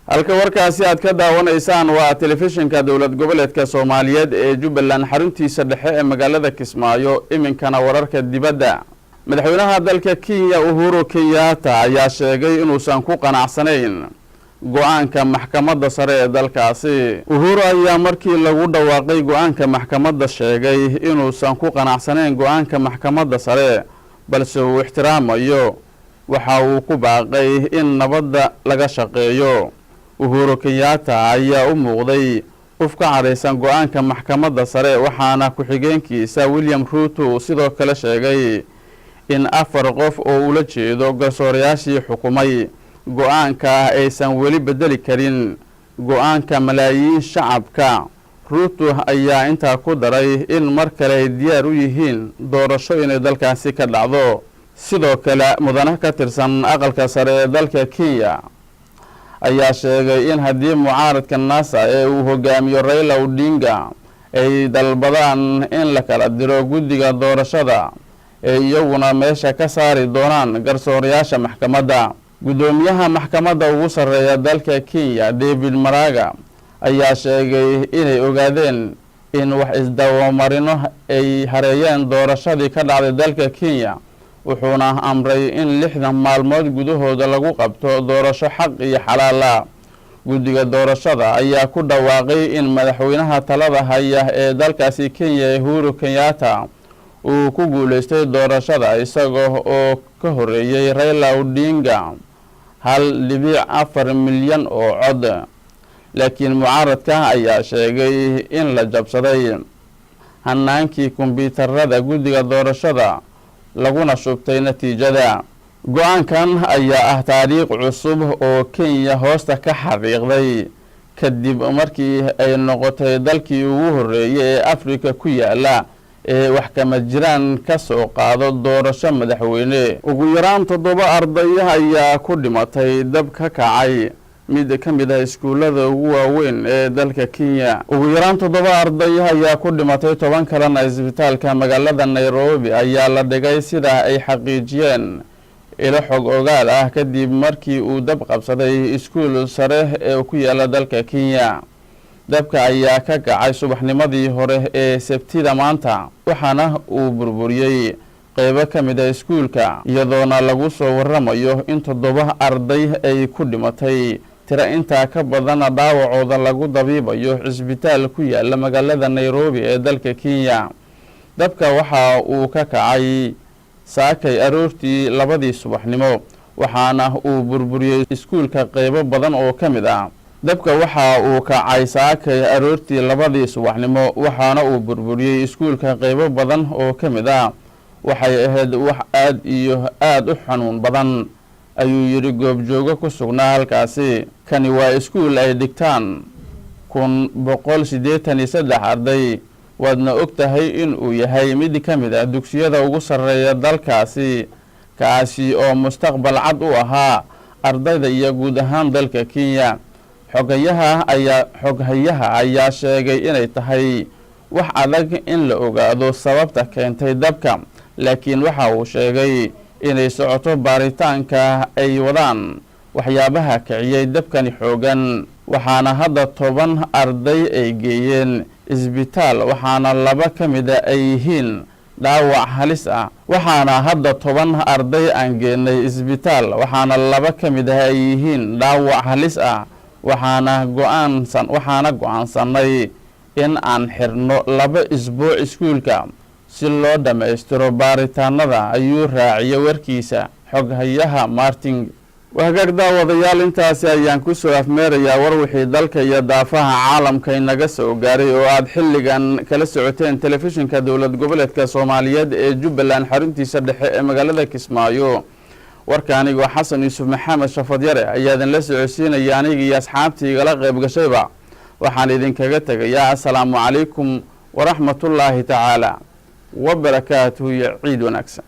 halka warkaasi aad ka daawanaysaan waa telefishinka dawlad goboleedka Soomaaliyeed ee Jubbaland xaruntiisa dhexe ee magaalada Kismaayo iminkana wararka dibadda madaxweynaha dalka Kenya Uhuru Kenyatta ayaa sheegay inuusan ku qanacsanayn go'aanka maxkamadda sare ee dalkaasi Uhuru ayaa markii lagu dhawaaqay go'aanka maxkamadda sheegay inuusan ku qanacsanayn go'aanka maxkamadda sare balse uu ixtiraamayo waxa uu ku baaqay in nabadda laga shaqeeyo Uhuru Kenyatta ayaa u muuqday qof ka careysan go'aanka maxkamadda sare waxaana ku xigeenkiisa William Ruto sidoo kale sheegay in 4 qof oo ula jeedo garsoorayaashii xukumay go'aanka aysan weli bedeli karin go'aanka malaayiin shacabka Ruto ayaa inta ku daray in mar kale diyaar u yihiin doorasho inay dalkaasi ka dhacdo sidoo kale mudane ka tirsan aqalka sare ee dalka Kenya ayaa sheegay in haddii mucaaradka NASA ee uu hogaamiyo Raila Odinga ay dalbadaan in la kala diro guddiga doorashada ee iyaguna meesha ka saari doonaan garsoorayaasha maxkamadda gudoomiyaha maxkamadda ugu sareeya dalka Kenya David Maraga ayaa sheegay inay ogaadeen in wax isdaawamarino ay hareeyeen doorashadii ka dhacday dalka Kenya wuxuuna amray in 60 maalmood gudahooda lagu qabto doorasho xaq iyo xalaal ah guddiga doorashada ayaa ku dhawaaqay in madaxweynaha talada haya ee dalkaasi Kenya Uhuru Kenyatta uu ku guuleystay doorashada isagoo oo ka horeeyay Raila Odinga 1.4 milyan oo cod laakiin mucaaradka ayaa sheegay in la jabsaday hanaankii kombiyuutarada guddiga doorashada laguna shubtay natiijada go'aankan ayaa ah taariikh cusub oo Kenya hoosta ka xariiqday kadib markii ay noqotay dalkii ugu horeeyay ee Afrika ku yaala ee wax kama jiraan ka soo qaado doorasho madaxweyne ugu yaraan 7 arday ayaa ku dhimatay dab ka kacay mid ka mid ah iskuulada ugu waaweyn ee dalka Kenya ugu yaraan 7 arday ayaa ku dhimatay 10 kalena isbitaalka magaalada Nairobi ayaa la dhigay sida ay xaqiijiyeen ilo xog ogaal ah kadib markii uu dab qabsaday iskuul sare ee ku yaala dalka Kenya dabka ayaa ka kacay subaxnimadii hore ee Sabtida maanta waxaana uu burburiyay qaybo ka mid ah iskuulka iyadoona lagu soo waramayo in 7 arday ay ku dhimatay tira inta ka badan dhaawacooda lagu dabiibayo isbitaal ku yaala magaalada Nairobi ee dalka Kenya dabka waxa uu ka kacay saakay aroortii 2 subaxnimo waxaana uu burburiyay iskuulka qaybo badan oo ka mid ah dabka waxa uu kacay saakay aroortii 2 subaxnimo waxaana uu burburiyay iskuulka qaybo badan oo ka mid ah waxay ahayd wax aad u xanuun badan ayuu yiri goobjooga ku sugnaa halkaasi kani waa iskuul ay dhigtaan 183 arday wadna ogtahay in uu yahay mid ka mid ah dugsiyada ugu sareeya dalkaasi kaasi oo mustaqbal cad u ahaa ardayda iyo guud ahaan dalka Kenya xoghayaha ayaa sheegay inay tahay wax adag in la ogaado sababta keentay dabka laakiin waxa uu sheegay inay socoto baaritaanka ay wadaan waxyaabaha kiciyay dabkani xoogan waxaana hadda 10 arday ay geeyeen isbitaal waxaana 2 ka mid ah ay yihiin dhaawac halis ah waxaana hadda 10 arday aan geynay isbitaal waxaana 2 ka mid ah ay yihiin dhaawac halis ah waxaana go'aansanay in aan xirno 2 isbuuc iskuulka si loo dhameystiro baaritaanada ayuu raaciyay warkiisa xoghayaha Martin wahagaag daawadayaal intaasi ayaan ku soo afmeerayaa war wixii dalka iyo daafaha caalamka inaga soo gaaray oo aad xilligan kala socoteen telefishinka dawlad goboleedka Soomaaliyeed ee Jubbaland xaruntiisa dhexe ee magaalada Kismaayo warkaaniga Xasan Yuusuf Maxamed Shafadyare ayaa idin la socodsiinaya aniga iyo asxaabtii igala qayb gashayba waxaan idin kaga tagayaa assalaamu calaykum wa rahmatullaahi ta'ala wa barakaatuhu ya ciid wanaagsan